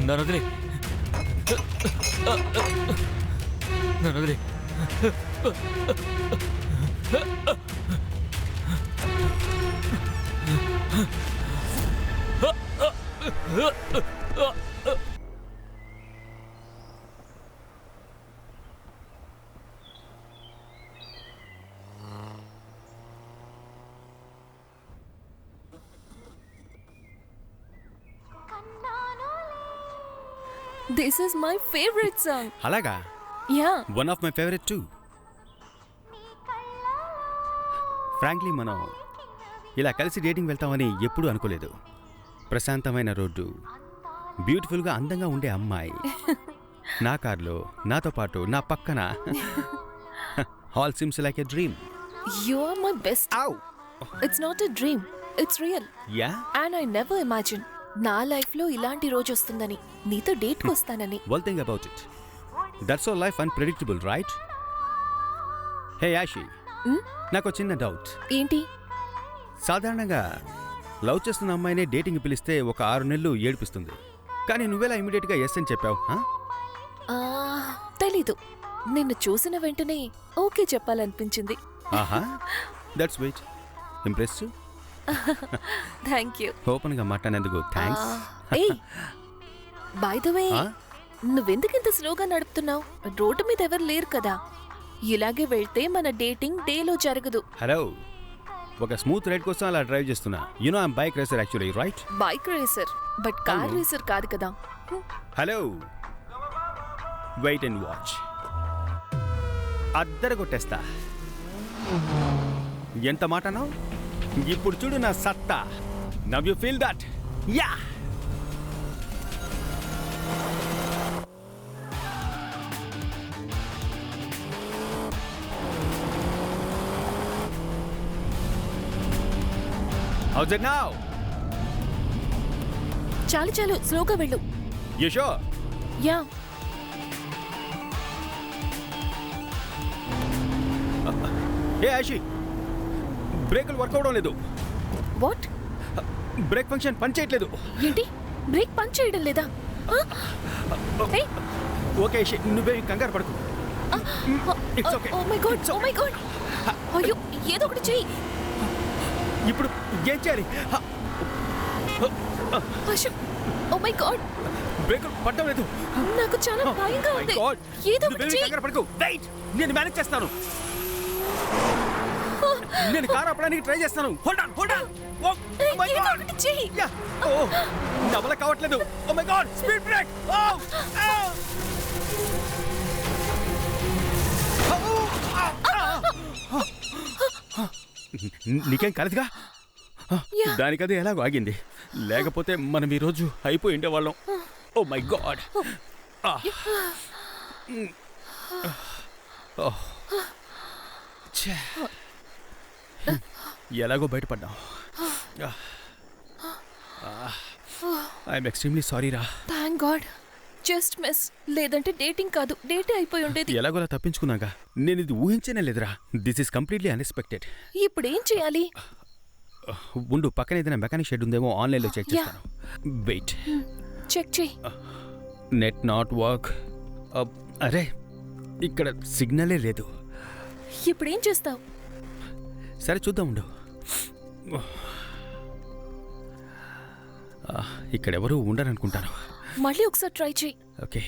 నన్ను వదిలే, నన్ను వదిలే. This is my favorite song. అలాగా? Yeah. One of my favorite too. Frankly మనం ఇలా కలిసి డేటింగ్ వెళ్తామని ఎప్పుడూ అనుకోలేదు. ప్రశాంతమైన రోడ్డు, బ్యూటిఫుల్గా అందంగా ఉండే అమ్మాయి, నా కార్లో నాతో పాటు నా పక్కన. All seems like a dream. You are my best. Ow! It's not a dream. It's real. Yeah? And I never imagined నా లైఫ్లో ఇలాంటి రోజు వస్తుందని, నీతో డేట్కి వస్తానని. One thing about it. That's all life unpredictable, right? Hey Ashi. నాకు చిన్న డౌట్. ఏంటి? సాధారణంగా లవ్ చేస్తున్న అమ్మాయినే డేటింగ్ పిలిస్తే ఒక 6 నెలలు ఏడిపిస్తుంది. కానీ నువ్వెలా ఇమీడియట్గా ఎస్ అని చెప్పావు? తెలీదు, నిన్ను చూసిన వెంటనే ఓకే చెప్పాలనిపించింది. ఆహా, that's wait. Impress. Thank you. ఓపెన్గా మాట్లాడినందుకు థ్యాంక్స్. ఏయ్, బై ద వే, నువ్వెందుకు ఇంత స్లోగా నడుపుతున్నావు? రోడ్డు మీద ఎవరు లేరు కదా. ఇలాగే వెళ్తే మన డేటింగ్ డేలో జరగదు. హలో, ఒక స్మూత్ రైడ్ కోసం అలా డ్రైవ్ చేస్తున్నా. You know I'm bike racer actually, right? Bike racer, but car racer కాదు కదా. Hello, wait and watch. అద్దరు కొట్టేస్తా. ఎంత మాటనో ఇప్పుడు చూడు నా సత్తా. Now you feel that? Yeah. How's it now? చాలు చాలు, స్లోగా వెళ్ళు. You sure? యా. ఏ ఆషి, బ్రేకులు వర్క్ అవడం లేదు. వాట్? బ్రేక్ ఫంక్షన్ పని చేయట్లేదు. ఏంటి, బ్రేక్ పని చేయడం లేదా? ఏయ్, ఓకే ఆషి, నువ్వే కంగారు పడకు. It's okay. Oh my God, oh my God. అయ్యో, ఏదో ఒకటి చెయ్యి. ఇప్పుడు ఏం చేయాలి? అశోక్, ఓ మై గాడ్, బ్రేకులు పడడం లేదు. నాకు చాలా భయంగా ఉంది. ఏదో ఒకటి చెయ్యి. కంగారు పడకు. వెయిట్, నేను మేనేజ్ చేస్తాను. నేను కారు ఆపడానికి ట్రై చేస్తాను. Hold on, hold on. Oh my ఏదో గాడ్, ఒకటి చెయ్యి. యా. ఓ, నా వల్ల కావట్లేదు. Oh my god, speed break. Oh నీకేం కాలేదుగా? దానికదే ఎలాగో ఆగింది. లేకపోతే మనం ఈరోజు అయిపోయి ఉండేవాళ్ళం. Oh my God. ఎలాగో బయటపడ్డాం. ఐఎమ్ ఎక్స్ట్రీమ్లీ సారీ రా. Thank God, just miss. లేదంటే డేటింగ్ కాదు, డేటే అయిపోయి ఉండేది. ఎలాగోలా తప్పించుకున్నాగా. నేను ఇది ఊహించనే లేదురా. This is completely unexpected. ఇప్పుడు ఏం చేయాలి? ఉండు, పక్కన ఏదైనా మెకానిక్ షెడ్ ఉందేమో, ఆన్లైన్లో చెక్ చేస్తాను. వెయిట్, చెక్ చేయి. Net not work. అరే, ఇక్కడ సిగ్నలే లేదు. ఇప్పుడు ఏం చేస్తావు? సరే చూద్దాం, ఉండు. ఇక్కడెవరూ ఉండరనుకుంటాను. మళ్ళీ ఒకసారి ట్రై చేయి. ఓకే.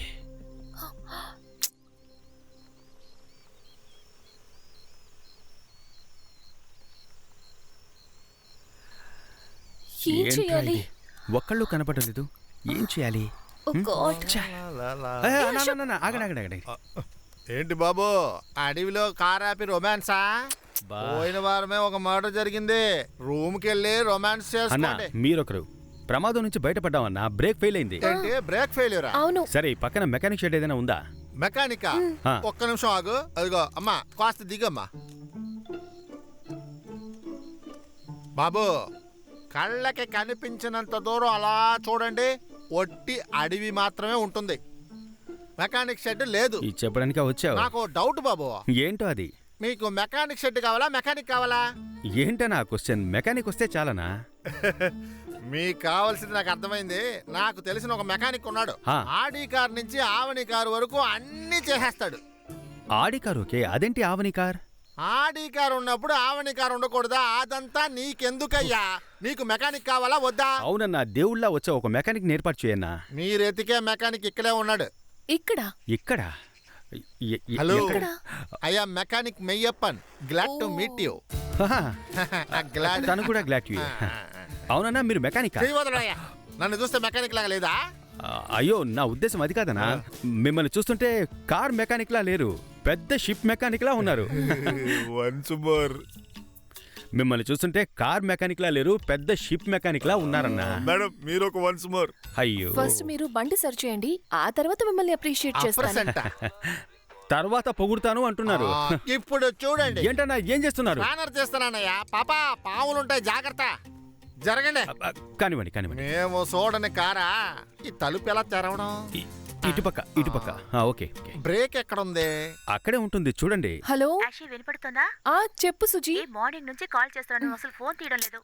ఏం చేయాలి? ఒక్కళ్ళు కనపడలేదు. ఏం చేయాలి? ఓ గాడ్. ఆగండి. ఏంటి బాబు, అడవిలో కార్ ఆపి రొమాన్సా? పోయిన వారమే ఒక మర్డర్ జరిగింది. రూమ్ కి వెళ్ళి రొమాన్స్ చేసుకోండి. మీరొకరు ప్రమాదం నుంచి బయటపడ్డామన్నా. బ్రేక్ ఫెయిల్ అయింది. ఏంటి, బ్రేక్ ఫెయిల్యూరా? అవును. సరే, పక్కన మెకానిక్ షెడ్ ఏదైనా ఉందా? మెకానికా? ఒక్క నిమిషం ఆగు. అదిగో అమ్మా, కాస్త దిగమ్మా. బాబు, కళ్ళకి కనిపించినంత దూరం అలా చూడండి. ఒట్టి అడవి మాత్రమే ఉంటుంది, మెకానిక్ షెడ్ లేదు. ఇది చెప్పడానికి వచ్చావు? నాకు డౌట్ బాబు. ఏంటో అది? మీకు మెకానిక్ షెడ్ కావాలా, మెకానిక్ కావాలా? ఏంటనా క్వశ్చన్? మెకానిక్ వస్తే చాలనా? మీకు కావాల్సింది నాకు అర్థమైంది. నాకు తెలిసిన ఒక మెకానిక్ ఉన్నాడు. ఆ. ఆడి కార్ నుంచి ఆవని కారు వరకు అన్ని చేసేస్తాడు. ఆడి కార్ ఓకే, అదేంటి ఆవని కార్? ఆడి కారు ఉన్నప్పుడు ఆవని కారు ఉండకూడదా? అదంతా నీకెందుకయ్యా? నీకు మెకానిక్ కావాలా వద్దా? అవునన్నా, దేవుళ్ళ వచ్చే ఒక మెకానిక్ ఏర్పాటు చేయన్నా. మీరెతికే మెకానిక్ ఇక్కడే ఉన్నాడు. ఇక్కడ ఇక్కడ హలో ఎక్కడ? అయ్యా mechanic Meiyappan, glad to meet you. Haha, glad. తను కూడా గ్లాడ్ టు. అవునన్నా, మీరు మెకానిక్? నన్ను చూస్తే మెకానిక్ లాగా లేదా? అయ్యో, నా ఉద్దేశం అది కాదన్నా. మిమ్మల్ని చూస్తుంటే కార్ మెకానిక్ లా లేరు, పెద్ద షిప్ మెకానిక్ లా ఉన్నారు. Once more. మిమ్మల్ని చూస్తుంటే కార్ మెకానిక్ లా లేరు, పెద్ద షిప్ మెకానిక్ లా ఉన్నారన్నా. మేడం మీరు ఒక వన్స్ మోర్. అయ్యో, ఫస్ట్ మీరు బండి సర్చ్ చేయండి, ఆ తర్వాత మిమ్మల్ని అప్రిషియేట్ చేస్తాను. తర్వాత పొగుడుతాను అంటున్నారు. ఇప్పుడు చూడండి. ఏంటన్నా, ఏం చేస్తున్నారు? బ్యానర్ చేస్తున్నానయ్యా. పాపా పావులుంటాయి, జాగ్రత్త. జరగండి. కానివ్వండి కానివ్వండి. మేము చూడని కారా. ఈ తలుపు ఎలా తెరవడం? ఇటుపక్క ఇటుపక్క. Okay okay. బ్రేక్ ఎక్కడుంది? అక్కడే ఉంటుంది చూడండి. హలో, యాషి వినపడుతుందా? చెప్పు సుజీ. మార్నింగ్ నుంచి కాల్ చేస్తున్నాను, అసలు ఫోన్ తీయడం లేదు.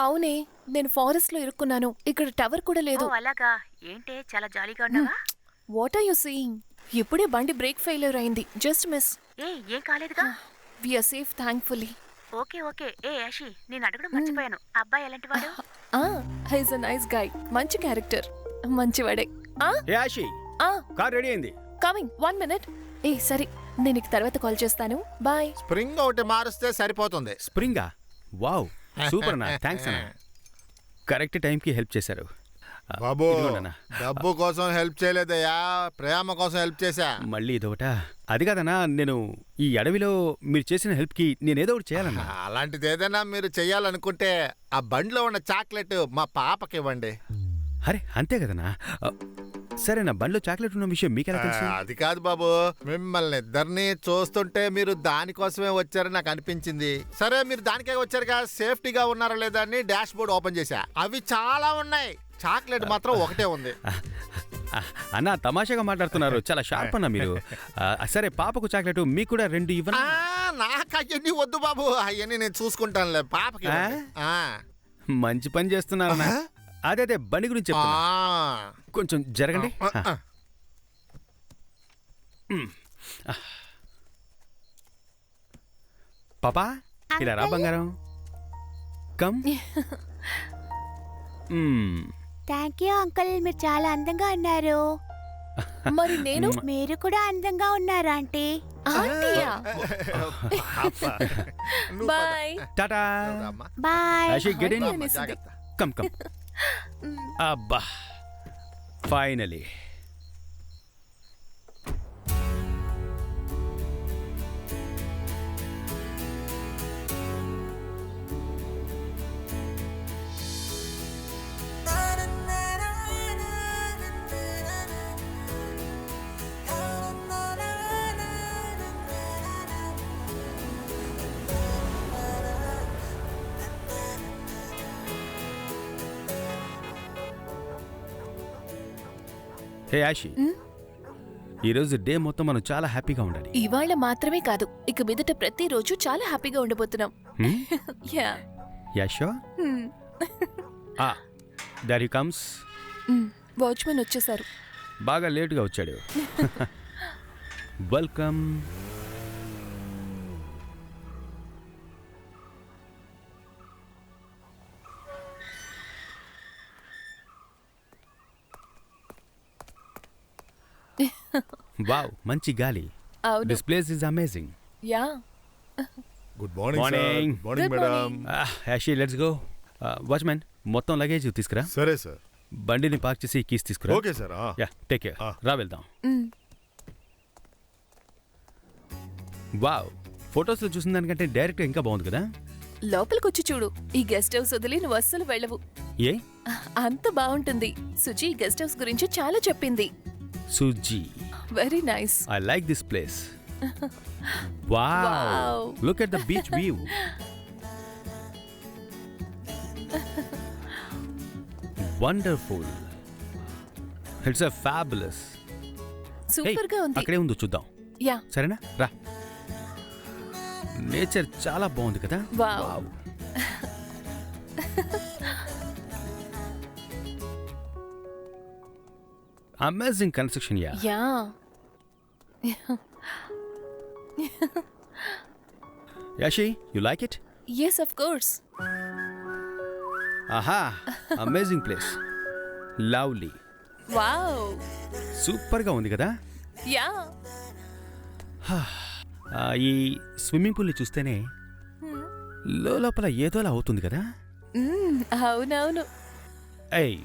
అవునే, నేను ఫారెస్ట్ లో ఇరుక్కున్నాను, ఇక్కడ టవర్ కూడా లేదు. ఓ అలాగా, ఏంటే చాలా జాలీగా ఉన్నావా? What are you seeing? ఇప్పుడే బండి బ్రేక్ ఫెయిల్యూర్ అయింది, జస్ట్ మిస్. ఏం కాలేదుగా? We are safe thankfully. Okay okay. Ashi, నేను అడగడం మర్చిపోయాను, అబ్బాయి ఎలాంటి వాడు? హీస్ అ నైస్ గాయ్, మంచి క్యారెక్టర్, మంచివాడే. ఏ ఆషి, కార్ రెడీ అయింది. Coming, 1 minute. సరే, నేను నీకు తర్వాత కాల్ చేస్తాను, బాయ్. స్ప్రింగ్ ఒకటి మారుస్తే సరిపోతుంది. స్ప్రింగా? వావ్, సూపర్ అన్న, థ్యాంక్స్ అన్న. కరెక్ట్ టైంకి హెల్ప్ చేశారు. బాబు ఇదిగోండన్నా. డబ్బు కోసం హెల్ప్ చేయలేదయ్యా, ప్రేమ కోసం హెల్ప్ చేశా. మళ్ళీ ఇదొకట. అది కాదన్నా, నేను ఈ అడవిలో మీరు చేసిన హెల్ప్ కి నేనేదో ఒకటి చేయాలన్నా. అలాంటిది ఏదైనా మీరు చెయ్యాలనుకుంటే ఆ బండిలో ఉన్న చాక్లెట్ మా పాపకి ఇవ్వండి. అరే అంతే కదన్నా. సరే, నా బండిలో చాక్లెట్ ఉన్న విషయం మీకెలా తెలుసు? అది కాదు బాబు, మిమ్మల్ని ఇద్దరిని చూస్తుంటే మీరు దానికోసమే వచ్చారని నాకు అనిపించింది. సరే, మీరు దానికే వచ్చారుగా, సేఫ్టీగా ఉన్నారా లేదా అని డాష్ బోర్డ్ ఓపెన్ చేశా. అవి చాలా ఉన్నాయి, చాక్లెట్ మాత్రం ఒకటే ఉంది. అన్న, తమాషాగా మాట్లాడుతున్నారు, చాలా షార్ప్ అన్న మీరు. సరే, పాపకు చాక్లెట్, మీకు కూడా 2 ఇవ్వనా? నాకు అవన్నీ వద్దు బాబు, అవన్నీ నేను చూసుకుంటానులే, పాపకి ఇవ్వండి. మంచి పని చేస్తున్నారన్నా. అదే బండి గురించి చెప్తున్నా, కొంచెం జరగండి. పాపా, ఇలా రా బంగారం, కమ్. థ్యాంక్ యూ అంకుల్, మీరు చాలా అందంగా ఉన్నారు. మరి నేను? మీరు కూడా అందంగా ఉన్నారు ఆంటీ. ఆంటీయా? బాయ్. టాటా. బాయ్. Ashi, get in. జాగ్రత్త. Come come. అబ్బా, ఫైనలీ. హే ఆషి, ఈరోజు డే మొత్తం మనం చాలా హ్యాపీగా ఉండాలి. ఇవాళ మాత్రమే కాదు, ఇక మీదట ప్రతిరోజు చాలా హ్యాపీగా ఉండబోతున్నాం. Yeah. Yeah sure. There he comes. Watchman వచ్చేసారు. బాగా లేటుగా వచ్చాడు. వెల్కమ్. వావ్, మంచి గాలి. అవును. This place is amazing. Yeah. Good morning Morning. Sir. Morning Good madam. morning. Ashi, let's go. Watchman, మొత్తం లగేజ్ తీసుకురా. సరే సార్. బండిని పార్క్ చేసి కీస్ తీసుకురా. Okay sir. Yeah, take care. రా వెళ్దాం. వావ్, ఫొటోస్ లో చూసిన దానికంటే డైరెక్ట్ ఇంకా బాగుంది కదా. లోపలికొచ్చి చూడు, ఈ గెస్ట్ హౌస్ వదిలి నువ్వు అస్సలు వెళ్ళవు. ఏ? అంత బాగుంటుంది. సుజీ ఈ గెస్ట్ హౌస్ గురించి చాలా చెప్పింది. Suji, very nice. I like this place. Wow. Wow. Look at the beach view. Wonderful. It's a fabulous. Super గా ఉంది. అక్కడే ఉందో చూద్దాం. యా. సరేనా, రా. నేచర్ చాలా బాగుంది కదా. Wow. Amazing construction yeah. Yeah Yashi you like it? Yes of course. ఆహా, అమేజింగ్ ప్లేస్, లవ్లీ, వావ్. సూపర్గా ఉంది కదా. యా ఈ స్విమ్మింగ్ పూల్ని చూస్తేనే లోపల ఏదోలా అవుతుంది కదా. అవునవును. ఏయ్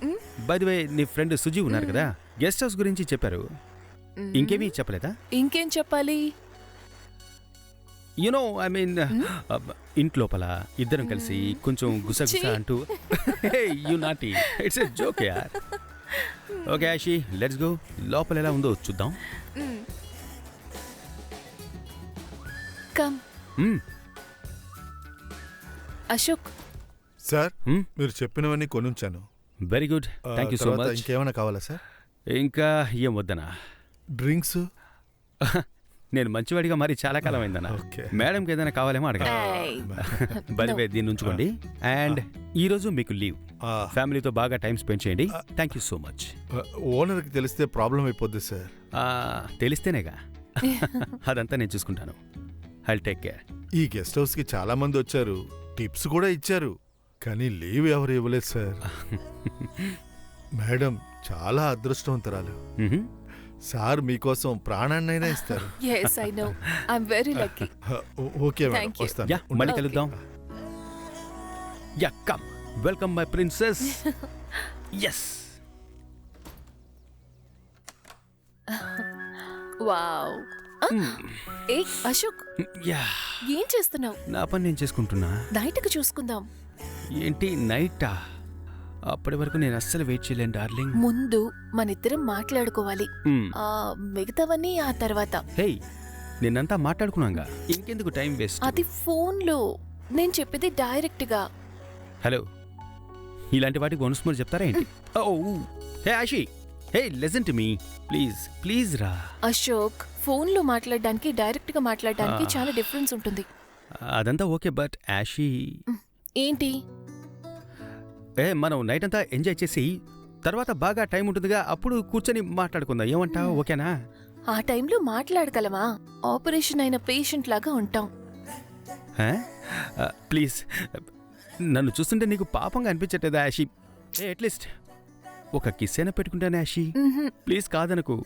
బై ది వే, నీ ఫ్రెండ్ సుజీ ఉన్నారు కదా, గెస్ట్ హౌస్ గురించి చెప్పారు, ఇంకేమీ చెప్పలేదా? ఇంకేం చెప్పాలి? యునో ఐ మీన్ ఇంట్లోపల ఇద్దరం కలిసి కొంచెం గుసగుస అంటూ. You naughty, it's a joke యార్. Okay Ashi, let's go. లోపల ఎలా ఉందో చూద్దాం. కమ్. అశోక్. సార్ మీరు చెప్పినవన్నీ కొనుంచాను. Very good, thank you so తర్వాత మచ్. ఇంకేమైనా కావాలా సార్? ఇంకా ఏం వద్దనా? డ్రింక్స్? నేను మంచివాడిగా మరి చాలా కాలం అయిందన్నా. Okay. మేడంకి ఏదైనా కావాలేమో అడగా. ఏయ్. బదివే దీన్ని ఉంచుకోండి. అండ్ ఈ రోజు మీకు లీవ్. ఫ్యామిలీతో బాగా టైం స్పెండ్ చేయండి. Thank you so much. ఓనర్కి తెలిస్తే ప్రాబ్లం అయిపోద్ది సార్. తెలిస్తేనేగా. అదంతా నేను చూసుకుంటాను. I take care. ఈ గెస్ట్ హౌస్ కి చాలా మంది వచ్చారు, టిప్స్ కూడా ఇచ్చారు, కానీ లీవ్ ఎవరు ఇవ్వలేదు సార్. మేడం చాలా అదృష్టవంతరాలు. సార్ మీకోసం ప్రాణాన్నైనా ఇస్తారు. yes I know, I'm very lucky. Okay madam, Thank you. వస్తాను. యా, మళ్ళీ కలుద్దాం. Yeah, come. Welcome my princess. Yes. Wow. ఏ అశోక్, యా, ఏం చేస్తున్నావు? నా పని నేను చేసుకుంటున్నా. నైట్కి చూసుకుందాం. ఏంటి నైటా? అప్పటి వరకు నేను అస్సలు వెయిట్ చేయలేను డార్లింగ్. ముందు మనిద్దరం మాట్లాడుకోవాలి. మిగతావన్నీ ఆ తర్వాత. హే, నిన్నంతా మాట్లాడుకున్నాగా, ఇంకెందుకు టైం వేస్ట్? అది ఫోన్లో. నేను చెప్పేది డైరెక్ట్ గా. హలో, ఇలాంటి వాటికి వన్స్ మోర్ చెప్తారా ఏంటి? Oh hey Ashi, hey listen to me please, please రా. అశోక్, ఫోన్లో మాట్లాడడానికి డైరెక్ట్ గా మాట్లాడడానికి చాలా డిఫరెన్స్ ఉంటుంది. అదంతా ఓకే, బట్ ఆషి. ఏంటి? మనం నైట్ అంతా ఎంజాయ్ చేసి తర్వాత బాగా టైం ఉంటుందిగా, అప్పుడు కూర్చొని మాట్లాడుకుందాం, ఏమంటావు? ఓకేనా? ఆ టైంలో మాట్లాడగలమా? ఆపరేషన్ అయిన పేషెంట్ లాగా ఉంటాం. ప్లీజ్, నన్ను చూస్తుంటే నీకు పాపంగా అనిపించట్లేదా ఆషి? అట్లీస్ట్ ఒక కిస్ అయినా పెట్టుకుంటాను ఆషి. ప్లీజ్ కాదనకు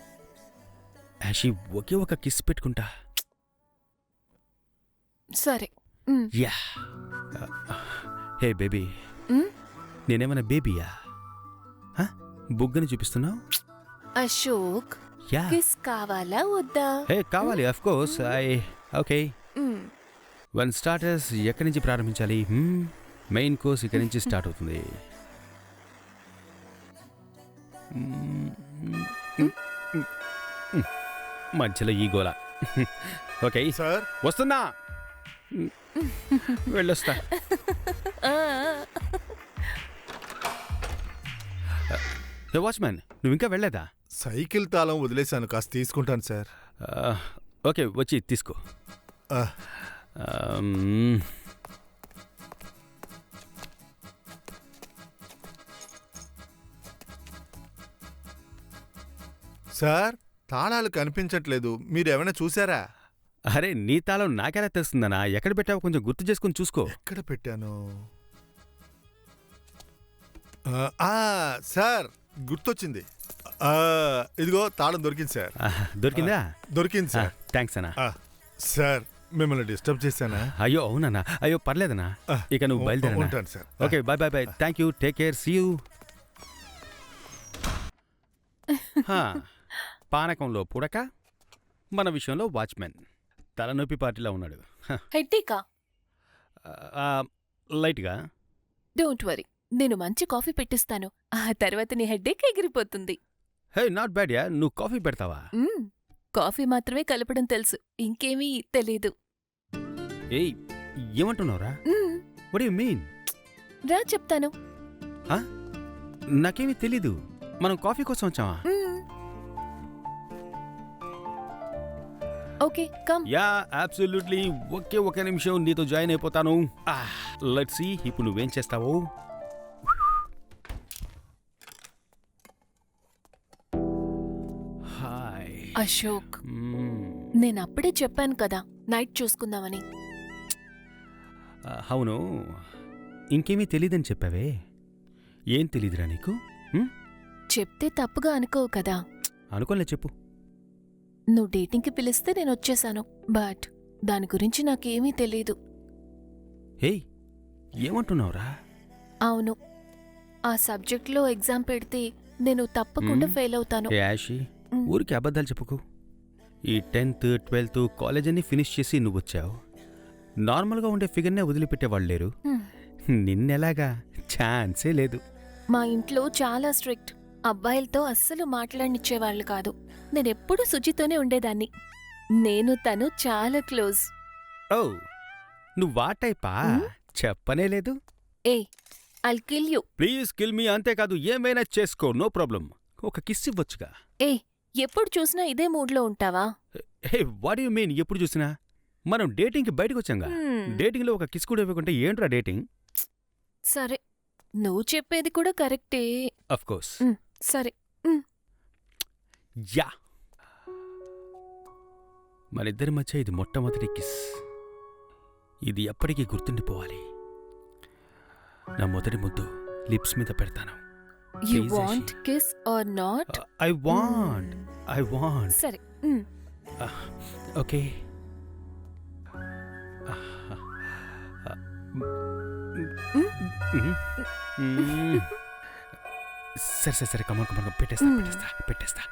ఆషి, ఒకే ఒక కిస్ పెట్టుకుంటా. సరే. యా. హే బేబీ, నేనేమన్నా బేబీయా? బుగ్గని చూపిస్తున్నావు? అశోక్, యా. కిస్ కావాలా వద్దా? హే కావాలి, of course. Okay. One starters ఎక్కడి నుంచి ప్రారంభించాలి? మెయిన్ కోర్స్ ఇక్కడి నుంచి స్టార్ట్ అవుతుంది. మధ్యలో ఈ గోల. ఓకే సార్ వస్తున్నా, వెళ్ళొస్తా. వాచ్మ్యాన్, నువ్వు ఇంకా వెళ్ళలేదా? సైకిల్ తాళం వదిలేశాను, కాస్త తీసుకుంటాను సార్. ఓకే, వచ్చి తీసుకో. ఆ, సార్ తాళాలు కనిపించట్లేదు, మీరేమైనా చూసారా? అరే, నీ తాళం నాకెలా తెలుస్తుందనా? ఎక్కడ పెట్టావో కొంచెం గుర్తు చేసుకుని చూసుకో. ఎక్కడ పెట్టాను? సార్ గుర్తొచ్చింది. ఇదిగో తాళం దొరికింది సార్. దొరికిందా? దొరికింది సార్. థ్యాంక్స్ అన్నా. సార్ మిమ్మల్ని డిస్టర్బ్ చేశానా? అయ్యో అవునన్నా, అయ్యో పర్లేదన్నా. ఇక నువ్వు బయలుదేరనా? ఉంటాను sir. Okay, bye bye bye. Thank you, take care, see you. పానకంలో పుడక, మన విషయంలో వాచ్మెన్. తలనొప్పి పార్టీలా ఉన్నాడు. హెడ్డేకా? లైట్గా. డోంట్ వరీ, నేను మంచి కాఫీ పెట్టిస్తాను. ఆ తర్వాత నీ హెడ్డేక్ ఎగిరిపోతుంది. Hey, not bad yeah. నువ్వు కాఫీ పెడతావా? కాఫీ మాత్రమే కలపడం తెలుసు, ఇంకేమీ తెలీదు. ఏయ్, ఏమంటున్నావురా? What you mean? రా చెప్తాను. నాకేమీ తెలీదు. మనం కాఫీ కోసం వచ్చావా? Okay, come. Yeah, absolutely. ఒకే నిమిషం నీతో జాయిన్ అయిపోతాను. లెట్స్ సీ ఇప్పుడు నువ్వేం చేస్తావు. అశోక్, మ్మ్. నేను అప్పుడే చెప్పాను కదా నైట్ చూసుకుందామని. అవును, ఇంకేమీ తెలీదని చెప్పావే. ఏం తెలీదురా నీకు? చెప్తే తప్పుగా అనుకోవు కదా. అనుకోలే, చెప్పు. నువ్వు డేటింగ్కి పిలిస్తే నేను వచ్చేసాను, బట్ దాని గురించి నాకేమీ తెలీదు. హేయ్, ఏమంటున్నావురా? అవును, ఆ సబ్జెక్ట్లో ఎగ్జామ్ పెడితే నేను తప్పకుండా ఫెయిల్ అవుతాను. ఏ యాషి, మ్. ఊరికి అబద్ధాలు చెప్పుకో. ఈ 10th 12th కాలేజ్ అన్ని ఫినిష్ చేసి నువ్వు వచ్చావు. నార్మల్గా ఉండే ఫిగర్నే వదిలిపెట్టేవాళ్ళు లేరు. హ్మ్. నిన్నెలాగా? ఛాన్సే లేదు. మా ఇంట్లో చాలా స్ట్రిక్ట్. అబ్బాయిలతో అస్సలు మాట్లాడనిచ్చేవాళ్ళు కాదు. నేనెప్పుడూ శుచితోనే ఉండేదాన్ని. నేను తను చాలా క్లోజ్. ఓ, నువ్వా టైపా? చెప్పనే లేదు. ఏ I'll kill you. Please kill me, అంతేకాదు ఏమైనా చేసుకో, నో ప్రాబ్లం. ఒక కిస్ ఇవ్వచ్చుగా. ఏ ఎప్పుడు చూసినా ఇదే మూడ్లో ఉంటావా? Hey, what you mean? ఎప్పుడు చూసినా మనం డేటింగ్కి బయటకు వచ్చాంగా. డేటింగ్లో ఒక కిస్ కూడా ఇవ్వకుంటే ఏంట్రా డేటింగ్? సరే, నువ్వు చెప్పేది కూడా కరెక్టే. Of course. సరే. యా, మనిద్దరి మధ్య ఇది మొట్టమొదటి కిస్. ఇది ఎప్పటికీ గుర్తుండిపోవాలి. నా మొదటి ముద్దు లిప్స్ మీద పెడతాను. You Please, want Ashi. Kiss or not? I want. సరే. ఓకే. సరే సరే సరే, కమన్ పెట్టేస్తా.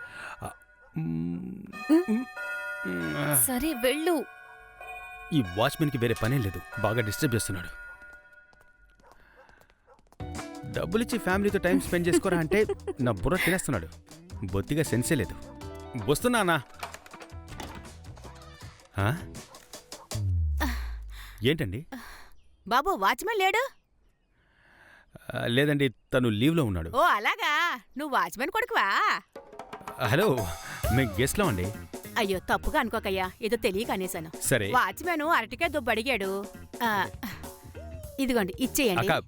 సరే వెళ్ళు. ఈ వాచ్మెన్కి వేరే పనేం లేదు, బాగా డిస్టర్బ్ చేస్తున్నాడు. డబ్బులిచ్చి ఫ్యామిలీతో టైం స్పెండ్ చేసుకోరా అంటే నా బుర్ర తినేస్తున్నాడు. బొత్తిగా సెన్సే లేదు. వస్తున్నానా? ఏంటండి? బాబు వాచ్మెన్ లేడు? లేదండి, తను లీవ్లో ఉన్నాడు. ఓ అలాగా, నువ్వు వాచ్మెన్ కొడుకువా? హలో, మేము గెస్ట్లో అండి. అయ్యో తప్పుగా అనుకోకయ్యా, ఏదో తెలియక అనేశాను. సరే వాచ్మెన్ అరటికాయ దుబ్బు అడిగాడు. ఇదిగోండి ఇచ్చేయండి. అక్క,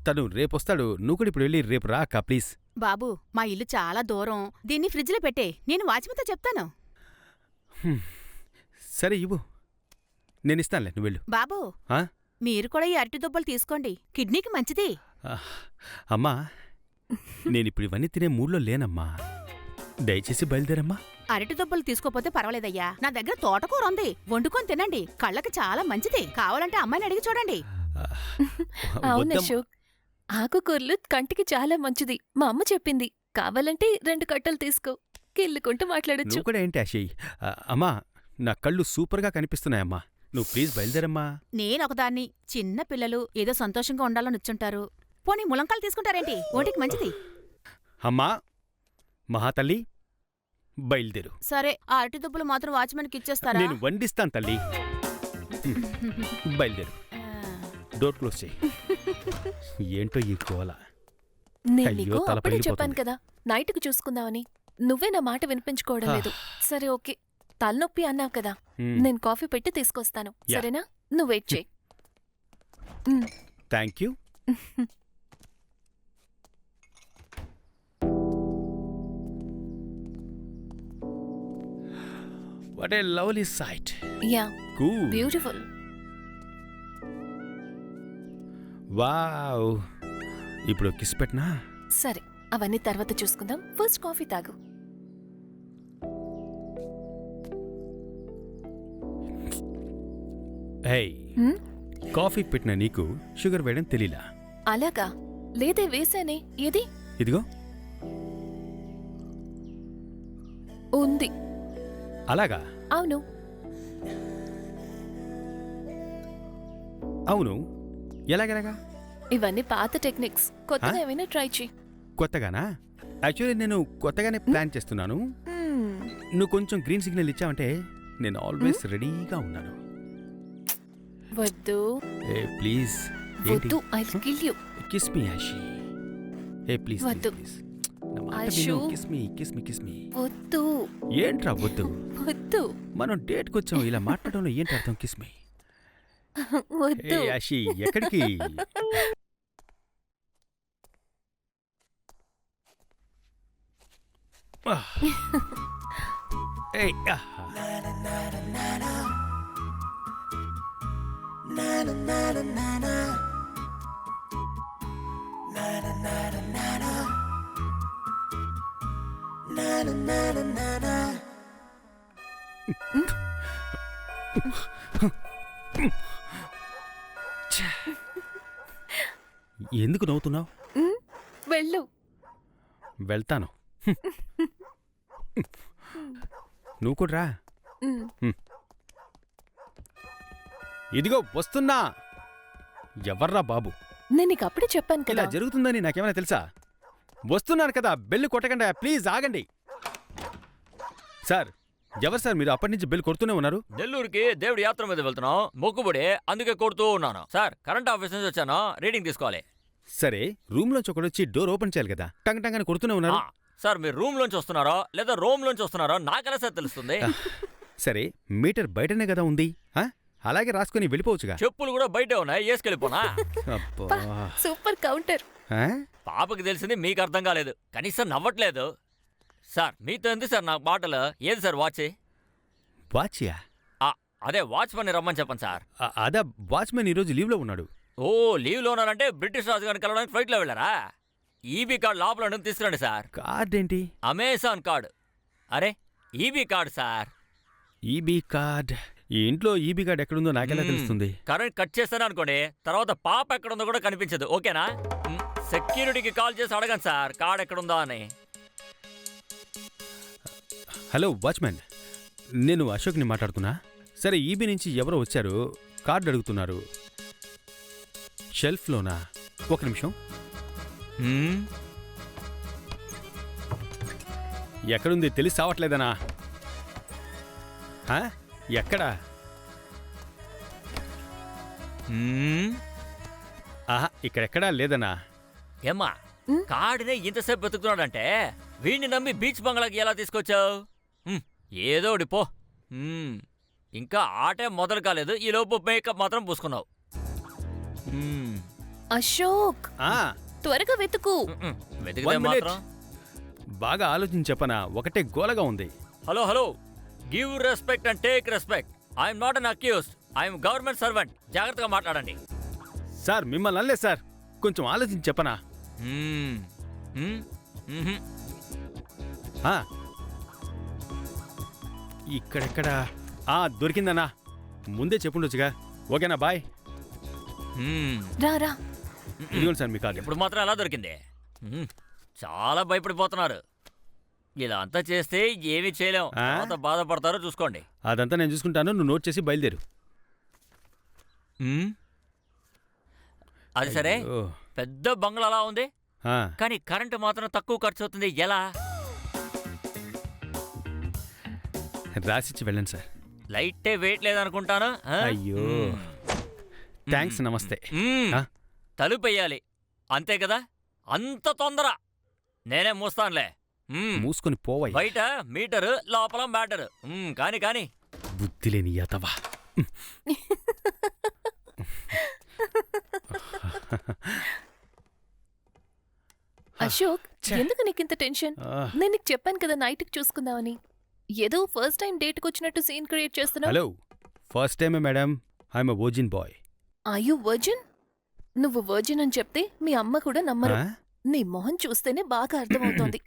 తను రేపు వస్తాడు. నువ్వు కూడా ఇప్పుడు వెళ్ళి రేపు రా అక్క, ప్లీజ్. బాబు మా ఇల్లు చాలా దూరం, దీన్ని ఫ్రిడ్జ్లో పెట్టే, నేను వాచ్మెన్తో చెప్తాను. సరే ఇవ్వు, నేను ఇస్తానులే, నువ్వు వెళ్ళు. బాబు ఆ? మీరు కూడా ఈ అరటి దుబ్బలు తీసుకోండి, కిడ్నీకి మంచిది. అమ్మా, నేనిప్పుడు ఇవన్నీ తినే మూడ్లో లేనమ్మా. దయచేసి బయలుదేరమ్మా. అరటి దుబ్బలు తీసుకోపోతే పర్వాలేదయ్యా, నా దగ్గర తోటకూర ఉంది, వండుకొని తినండి, కళ్ళకి చాలా మంచిది. కావాలంటే అమ్మాయిని అడిగి చూడండి. అవును వద్దమ్మా. అశోక్, ఆకుకూరలు కంటికి చాలా మంచిది. మా అమ్మ చెప్పింది. కావాలంటే 2 కట్టలు తీసుకో, కిల్లుకుంటూ మాట్లాడొచ్చు. నువ్వు కూడా ఏంటి ఆశయ్? అమ్మా, నా కళ్ళు సూపర్గా కనిపిస్తున్నాయమ్మా. నువ్వు ప్లీజ్ బయలుదేరమ్మా. నేనొకదాన్ని, చిన్న పిల్లలు ఏదో సంతోషంగా ఉండాలని వచ్చుంటారు. పోనీ ములంకాలు తీసుకుంటారేంటి? ఒంటికి మంచిది. అమ్మా, మహాతల్లి, బయలుదేరు. సరే, ఆ అరటి దుబ్బలు మాత్రం వాచ్మెన్కి ఇచ్చేస్తారా? నేను వండిస్తాను తల్లి. బయలుదేరు. డోర్ క్లోజ్ చేయి. ఏంటో ఈ గోల. నేను అయ్యో, నీకు తల అప్పుడే పగిలిపోతుంది. చెప్పాను కదా నైట్కు చూసుకుందామని. నువ్వే నా మాట వినిపించుకోవడం లేదు. సరే ఓకే, తలనొప్పి అన్నావు కదా, నేను కాఫీ పెట్టి తీసుకొస్తాను. యా. సరేనా? నువ్వు వెయిట్ చేయి. Thank you. What a lovely sight. Yeah, cool. Beautiful. Wow. ఇప్పుడు కిస్ పెట్టనా? సరే, అవన్నీ తర్వాత చూసుకుందాం. ఫస్ట్ కాఫీ తాగు. హే, హ్మ్? కాఫీ పెట్టిన నీకు షుగర్ వేయడం తెలీలా? అలాగా? లేదే, వేసానే. ఏది? ఇదిగో. ఉంది. అలాగా? అవును. అవును, ఎలాగెలాగా? ఇవన్నీ పాత టెక్నిక్స్. కొత్తగా ఏమైనా ట్రై చేయి. కొత్తగానా? యాక్చువల్లీ నేను కొత్తగానే ప్లాన్ చేస్తున్నాను. నువ్వు కొంచెం గ్రీన్ సిగ్నల్ ఇచ్చావంటే నేను ఆల్వేస్ రెడీగా ఉన్నాను. వద్దు ఏ ప్లీజ్. వద్దు, I kill you. Kiss me Yashi. A please వద్దు. ప్లీజ్. నా మాట ఐషు. విను. Kiss me. వద్దు ఏంట్రా వద్దు? వద్దు మనం డేట్కి వచ్చాం, ఇలా మాట్లాడడంలో ఏంటి అర్థం? Kiss me. ఏ వద్దు. యాషి, ఎక్కడికి? ఏయ్, ఆ. ఎందుకు నవ్వుతున్నావు? వెళ్ళు. వెళ్తాను. నువ్వు కూడా రా. ఉమ్. ఇదిగో వస్తున్నా. ఎవర్రా బాబు? నేను నీకు అప్పుడే చెప్పాను ఇలా కదా. జరుగుతుందని నాకేమైనా తెలుసా? వస్తున్నాను కదా, బెల్లు కొట్టకండి, ప్లీజ్ ఆగండి. సార్, ఎవరు సార్ మీరు? అప్పటి నుంచి బెల్ కొడుతూనే ఉన్నారు. నెల్లూరుకి దేవుడి యాత్ర మీద వెళ్తున్నాం, మొక్కుబడి, అందుకే కొడుతూ ఉన్నాను. సార్, కరెంట్ ఆఫీస్ నుంచి వచ్చాను, రీడింగ్ తీసుకోవాలి. సరే, రూమ్లోంచి ఒకడొచ్చి డోర్ ఓపెన్ చేయాలి కదా, టంగ్ టంగ్ అని కొడుతూనే ఉన్నారు. సార్, మీరు రూమ్ లోంచి వస్తున్నారో లేదా రోమ్ లోంచి వస్తున్నారో నాకెలా సార్ తెలుస్తుంది? సరే, మీటర్ బయటనే కదా ఉంది, అలాగే రాసుకుని వెళ్ళిపోవచ్చుగా. చెప్పులు కూడా బయటే ఉన్నాయి, వేసుకెళ్ళిపోనా? అబ్బా. Super counter. ఆ? పాపకి తెలిసింది మీకు అర్థం కాలేదు, కనీసం నవ్వట్లేదు. సార్, మీతో ఎందుకు సార్ నాకు మాటలు? ఏది సార్ వాచ్? వాచ్యా? అదే వాచ్మెన్ రమ్మని చెప్పండి సార్. అదా, వాచ్మెన్ ఈరోజు లీవ్లో ఉన్నాడు. ఓ, లీవ్లో ఉన్నారంటే బ్రిటిష్ రాజు గారిని కలవడానికి ఫ్లైట్లో వెళ్ళారా? ఈబీ కార్డు లోపల ఉంటుంది, తీసుకురండి సార్. కార్డ్ ఏంటి? Amazon card. అరే, ఈబీ కార్డు సార్. EB card. ఈ ఇంట్లో ఈబీ కార్డ్ ఎక్కడుందో నాకెలా తెలుస్తుంది? కరెంట్ కట్ చేస్తాను అనుకోండి, తర్వాత పాప ఎక్కడుందో కూడా కనిపించదు. ఓకేనా? సెక్యూరిటీకి కాల్ చేసి అడగండి సార్ కార్డ్ ఎక్కడుందా అని. హలో వాచ్మెన్, నేను అశోక్ని మాట్లాడుతున్నా. సరే, ఈబీ నుంచి ఎవరో వచ్చారు, కార్డు అడుగుతున్నారు. షెల్ఫ్లోనా? ఒక నిమిషం. ఎక్కడుంది తెలిసి సావట్లేదనా? ఎక్కడా? ఆహా, ఇక్కడెక్కడా లేదనా? ఏమ్మా, కార్డునే ఇంతసేపు వెతుకుతున్నాడంటే వీడిని నమ్మి బీచ్ బంగ్లాకి ఎలా తీసుకొచ్చావు? ఏదో ఒకటి పో. ఇంకా ఆటే మొదలు కాలేదు, ఈ లోపు మేకప్ మాత్రం పూసుకున్నావు. అశోక్, త్వరగా వెతుకు. వెతికితే మాత్రం బాగా ఆలోచించి చెప్పనా, ఒకటే గోలగా ఉంది. Hello hello, give respect and take respect. I'm not an accused, I'm government servant. జాగ్రత్తగా మాట్లాడండి. సార్, మిమ్మల్ని అనలే సార్, కొంచెం ఆలోచించి చెప్పనా? ఇక్కడెక్కడా? దొరికిందన్నా, ముందే చెప్పుండొచ్చుగా. ఓకేనా, బాయ్. రా. ఇదిగోండి సార్ మీ కార్డు. ఇప్పుడు మాత్రం ఎలా దొరికింది? చాలా భయపడిపోతున్నారు. ఇలా అంతా చేస్తే ఏమీ చేయలేం, తర్వాత బాధపడతారో చూసుకోండి. అదంతా నేను చూసుకుంటాను, నువ్వు నోట్ చేసి బయలుదేరు. అది సరే, పెద్ద బంగ్లాలా ఉంది కానీ కరెంటు మాత్రం తక్కువ ఖర్చు అవుతుంది, ఎలా? రాసిచ్చి వెళ్ళండి సార్. లైటే వెయిట్ లేదనుకుంటాను. అయ్యో, థ్యాంక్స్, నమస్తే. తలుపు వెయ్యాలి అంతే కదా? అంత తొందర? నేనే మూస్తానులే. మూసుకొని పోవయ్య. బయట మీటరు, లోపల మ్యాటరు. కాని కాని. బుద్ధి లేని యతవా. అశోక్, ఎందుకు నీకింత టెన్షన్? నేను నీకు చెప్పాను కదా నైట్కి చూసుకుందామని. ఏదో ఫస్ట్ టైం డేట్కి వచ్చినట్టు సీన్ క్రియేట్ చేస్తున్నావు. హలో, ఫస్ట్ టైమే madam, I'm a virgin boy. Are you virgin? నువ్వు వర్జిన్ అని చెప్తే మీ అమ్మ కూడా నమ్మరు. నీ మొహం చూస్తేనే బాగా అర్థమవుతోంది.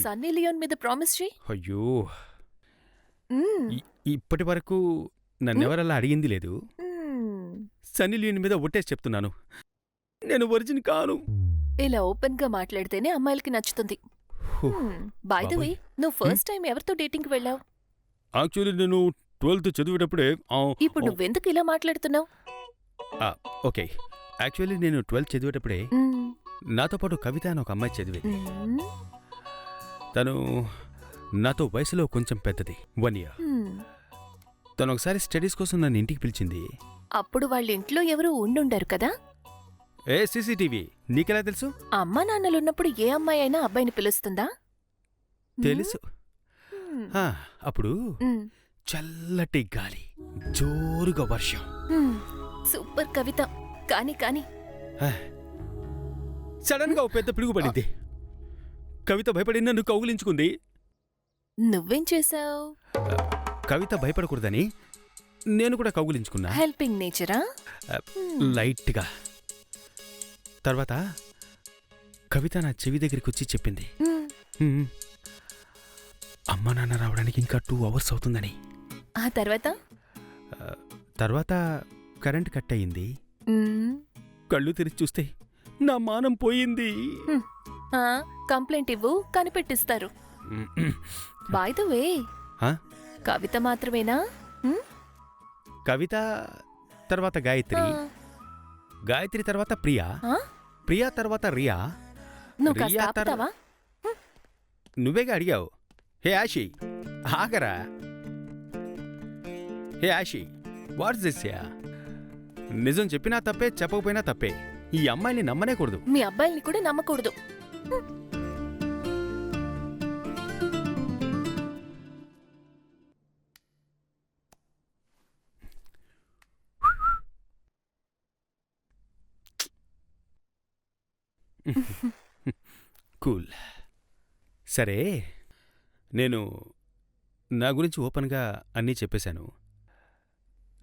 సన్నీ లియోన్ మీద ప్రామిస్ చేయి. అయ్యో, ఇప్పటి వరకు నన్నెవరలా అడిగింది లేదు. సన్నీ లియోన్ మీద ఒట్టేసి చెప్తున్నాను, నేను వర్జిన్ కాను. ఇలా ఓపెన్ గా మాట్లాడితేనే అమ్మాయిలకి నచ్చుతుంది. బై ద వే, నువ్వు ఫస్ట్ టైం ఎవరితో డేటింగ్కి వెళ్ళావు? యాక్చువల్లీ నేను 12th చదివేటప్పుడే. ఇప్పుడు నువ్వెందుకు ఇలా మాట్లాడుతున్నావు? ఓకే, యాక్చువల్లీ నేను 12th చదివేటప్పుడే నాతో పాటు కవిత అని ఒక అమ్మాయి చదివేది. తను నాతో వయసులో కొంచెం పెద్దది, 1 year. తను ఒకసారి స్టడీస్ కోసం నన్ను ఇంటికి పిలిచింది. అప్పుడు వాళ్ళ ఇంట్లో ఎవరు ఉండుండారు కదా? CCTV నీకెలా తెలుసు? అమ్మా నాన్నలున్నప్పుడు ఏ అమ్మాయి అయినా అబ్బాయిని పిలుస్తుందా? తెలుసు. అప్పుడు చల్లటి గాలి, జోరుగా వర్షం. సూపర్ కవిత. కాని కాని సడన్ గా ఒక పెద్ద పిడుగు పడింది. కవిత భయపడి నన్ను కౌగిలించుకుంది. నువ్వేం చేసావు? కవిత భయపడకూడదని నేను కూడా కౌగులించుకున్నా, హెల్పింగ్ నేచరా? లైట్గా. తర్వాత కవిత నా చెవి దగ్గరికి వచ్చి చెప్పింది, "హ్మ్, అమ్మ నాన్న రావడానికి ఇంకా 2 hours అవుతుందని." ఆ తర్వాత తర్వాత కరెంట్ కట్ అయింది. మ్మ్. కళ్ళు తెరిచి చూస్తే నా మానం పోయింది. ఆ, కంప్లైంట్ ఇవ్వు, కనిపెట్టిస్తారు. బై ద వే, ఆ? కవిత మాత్రమేనా? మ్మ్? కవిత తర్వాత గాయత్రి, ఆ, గాయత్రి తర్వాత ప్రియా, ఆ? ప్రియా తర్వాత రియా. నువ్వు కాస్త రియా ఆపుతావా? నువ్వేగా అడిగావు. హే ఆషి, ఆగరా. హే ఆషి, వాట్స్ దిస్ యా? నిజం చెప్పినా తప్పే, చెప్పకపోయినా తప్పే. ఈ అమ్మాయిని నమ్మనేకూడదు. మీ అబ్బాయిల్ని కూడా నమ్మకూడదు. కూల్. సరే, నేను నా గురించి ఓపెన్గా అన్నీ చెప్పేశాను.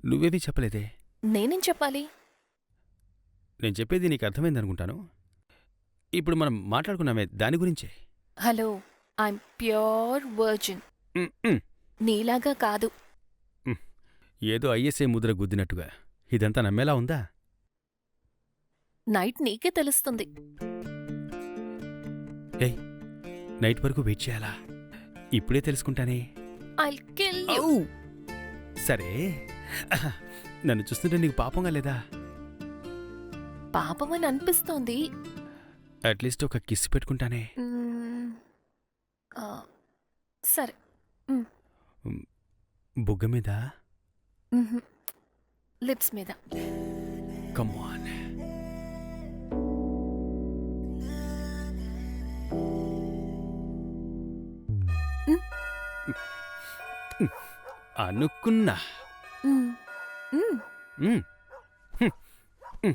నువ్వేమీ చెప్పలేదే. నేనేం చెప్పాలి? నేను చెప్పేది నీకు అర్థమైందనుకుంటాను. ఇప్పుడు మనం మాట్లాడుకున్నామే దాని గురించే. Hello, I'm pure virgin. Um, um. నీలాగా కాదు. ఏదో ఐఎస్ఏ ముద్ర గుద్దినట్టుగా ఇదంతా నమ్మేలా ఉందా? నైట్ నీకే తెలుస్తుంది. ఏయ్, నైట్ వరకు వెయిట్ చేయాలా? ఇప్పుడే తెలుసుకుంటానే. I'll kill you. ఔ! సరే, నన్ను చూస్తుంటే నీకు పాపంగా లేదా? పాపమని అనిపిస్తోంది. అట్లీస్ట్ ఒక కిస్ పెట్టుకుంటానే. మ్మ్. ఆ, సరే. బుగ్గ మీద. మ్హూ. లిప్స్ మీద. Come on. అనుకున్నా. మ్మ్. మ్మ్. మ్. హ్మ్. హ్మ్.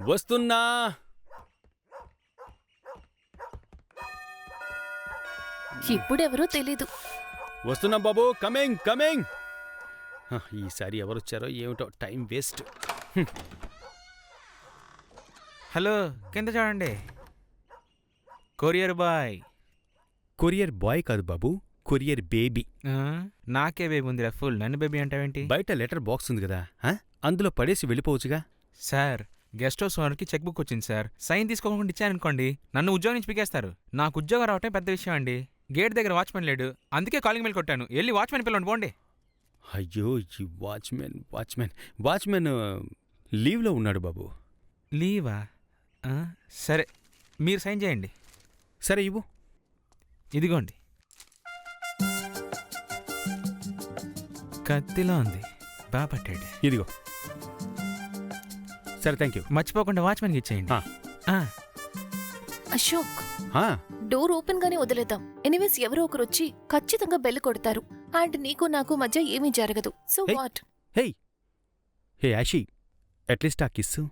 వస్తున్నా. ఇప్పుడెవరో తెలీదు. వస్తున్నా బాబు, కమింగ్ కమింగ్. ఈసారి ఎవరొచ్చారో ఏమిటో, టైం వేస్ట్. హలో, కింద చూడండి. Courier boy. కొరియర్ బాయ్ కాదు బాబు, కొరియర్ బేబీ. నాకే బేబీ ఉందిరా ఫుల్, నన్ను బేబీ అంటావేంటి? బయట లెటర్ బాక్స్ ఉంది కదా, అందులో పడేసి వెళ్ళిపోవచ్చుగా. సార్, గెస్ట్ హౌస్ ఓనర్కి చెక్ బుక్ వచ్చింది సార్. సైన్ తీసుకోకుండా ఇచ్చారనుకోండి, నన్ను ఉద్యోగం నుంచి పీకేస్తారు. నాకు ఉద్యోగం రావటం పెద్ద విషయం అండి. గేట్ దగ్గర వాచ్మెన్ లేడు, అందుకే కాలింగ్ మెయిల్ కొట్టాను. వెళ్ళి వాచ్మెన్ పిల్లలు పోండి. అయ్యో, ఈ వాచ్మెన్ లీవ్లో ఉన్నాడు బాబు. లీవా? సరే, మీరు సైన్ చేయండి. సరే, ఇవ్వు. ఇదిగోండి. కత్తిలో ఉంది, బాగా పట్టాడు. ఇదిగో. సరే, థ్యాంక్ యూ. మర్చిపోకుండా వాచ్మెన్కి ఇచ్చేయండి. అశోక్, ఆ, డోర్ ఓపెన్ గానే వదిలేద్దాం. ఎనీవేస్ ఎవరో ఒకరు వచ్చి ఖచ్చితంగా బెల్ కొడతారు. అండ్ నీకు నాకు మధ్య ఏమీ జరగదు. So Hey. What? Hey Yashi, at least ఆ కిస్సు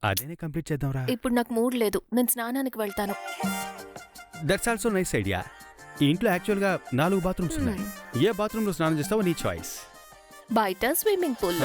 అదేనే కంప్లీట్ చేద్దాంరా. ఇప్పుడు నాకు మూడ్ లేదు. నేను స్నానానికి వెళ్తాను. That's also nice idea. ఈ ఇంట్లో యాక్చువల్గా 4 బాత్రూమ్స్ ఉన్నాయి. ఏ బాత్రూంలో స్నానం చేస్తావో నీ చాయిస్. బయట స్విమ్మింగ్ పూల్.